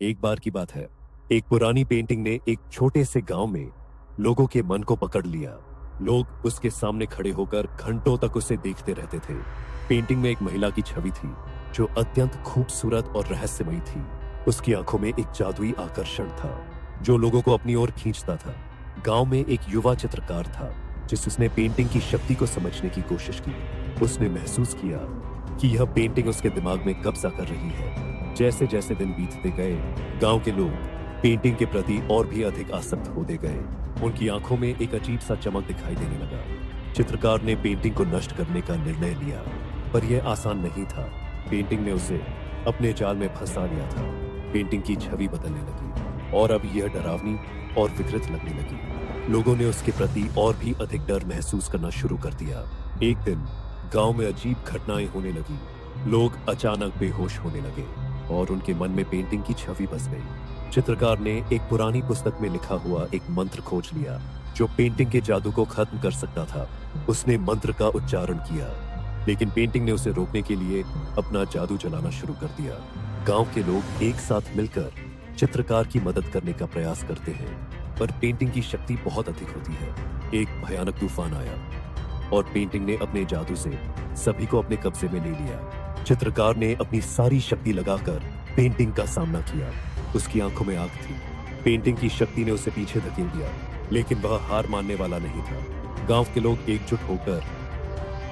एक बार की बात है, एक पुरानी पेंटिंग ने एक छोटे से गांव में लोगों के मन को पकड़ लिया। लोग उसके सामने खड़े होकर घंटों तक उसे देखते रहते थे। पेंटिंग में एक महिला की छवि थी जो अत्यंत खूबसूरत और रहस्यमयी थी। उसकी आंखों में एक जादुई आकर्षण था जो लोगों को अपनी ओर खींचता था। गांव में एक युवा चित्रकार था जिसने पेंटिंग की शक्ति को समझने की कोशिश की। उसने महसूस किया कि यह पेंटिंग उसके दिमाग में कब्जा कर रही है। जैसे जैसे दिन बीतते गए, गांव के लोग पेंटिंग के प्रति और भी अधिक आसक्त होते गए। उनकी आंखों में एक अजीब सा चमक दिखाई देने लगा। चित्रकार ने पेंटिंग को नष्ट करने का निर्णय लिया, पर यह आसान नहीं था। पेंटिंग ने उसे अपने जाल में फंसा लिया था। पेंटिंग की छवि बदलने लगी और अब यह डरावनी और विकृत लगने लगी। लोगों ने उसके प्रति और भी अधिक डर महसूस करना शुरू कर दिया। एक दिन गांव में अजीब घटनाएं होने लगी। लोग अचानक बेहोश होने लगे और उनके मन में पेंटिंग की छवि बस गई। चित्रकार ने एक पुरानी पुस्तक में लिखा हुआ एक मंत्र खोज लिया जो पेंटिंग के जादू को खत्म कर सकता था। उसने मंत्र का उच्चारण किया, लेकिन पेंटिंग ने उसे रोकने के लिए अपना जादू चलाना शुरू कर दिया। गांव के लोग एक साथ मिलकर चित्रकार की मदद करने का प्रयास करते हैं, पर पेंटिंग की शक्ति बहुत अधिक होती है। एक भयानक तूफान आया और पेंटिंग ने अपने जादू से सभी को अपने कब्जे में ले लिया। चित्रकार ने अपनी सारी शक्ति लगाकर पेंटिंग का सामना किया। उसकी आंखों में आग थी। पेंटिंग की शक्ति ने उसे पीछे धकेल दिया, लेकिन वह हार मानने वाला नहीं था। गांव के लोग एकजुट होकर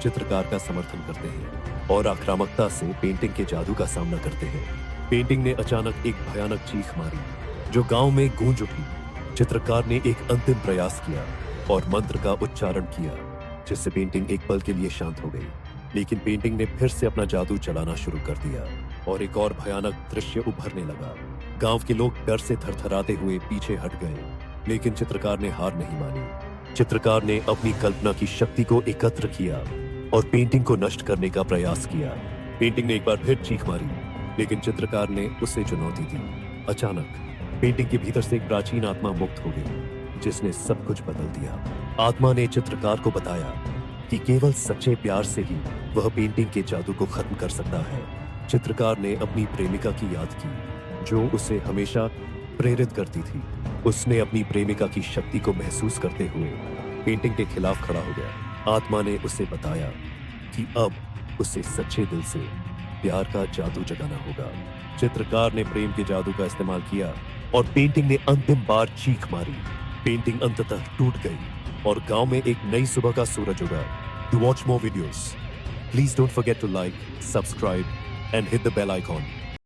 चित्रकार का समर्थन करते हैं और आक्रामकता से पेंटिंग के जादू का सामना करते हैं। पेंटिंग ने अचानक एक भयानक चीख मारी जो गांव में गूंज उठी। चित्रकार ने एक अंतिम प्रयास किया और मंत्र का उच्चारण किया, जिससे पेंटिंग एक पल के लिए शांत हो गई। लेकिन पेंटिंग ने फिर से अपना जादू चलाना शुरू कर दिया और एक और भयानक दृश्य उभरने लगा। गांव के लोग डर से थरथराते हुए पीछे हट गए, लेकिन चित्रकार ने हार नहीं मानी। चित्रकार ने अपनी कल्पना की शक्ति को एकत्र किया और पेंटिंग को नष्ट करने का प्रयास किया। पेंटिंग ने एक बार फिर चीख मारी, लेकिन चित्रकार ने उसे चुनौती दी। अचानक पेंटिंग के भीतर से एक प्राचीन आत्मा मुक्त हो गई, जिसने सब कुछ बदल दिया। आत्मा ने चित्रकार को बताया कि केवल सच्चे प्यार से ही वह पेंटिंग के जादू को खत्म कर सकता है। चित्रकार ने अपनी प्रेमिका की याद की जो उसे हमेशा प्रेरित करती थी। उसने अपनी प्रेमिका की शक्ति को महसूस करते हुए पेंटिंग के खिलाफ खड़ा हो गया। आत्मा ने उसे बताया कि अब उसे सच्चे दिल से प्यार का जादू जगाना होगा। चित्रकार ने प्रेम के जादू का इस्तेमाल किया और पेंटिंग ने अंतिम बार चीख मारी। पेंटिंग अंततः टूट गई और गांव में एक नई सुबह का सूरज उगा। To watch more videos, please don't forget to like, subscribe and hit the bell icon.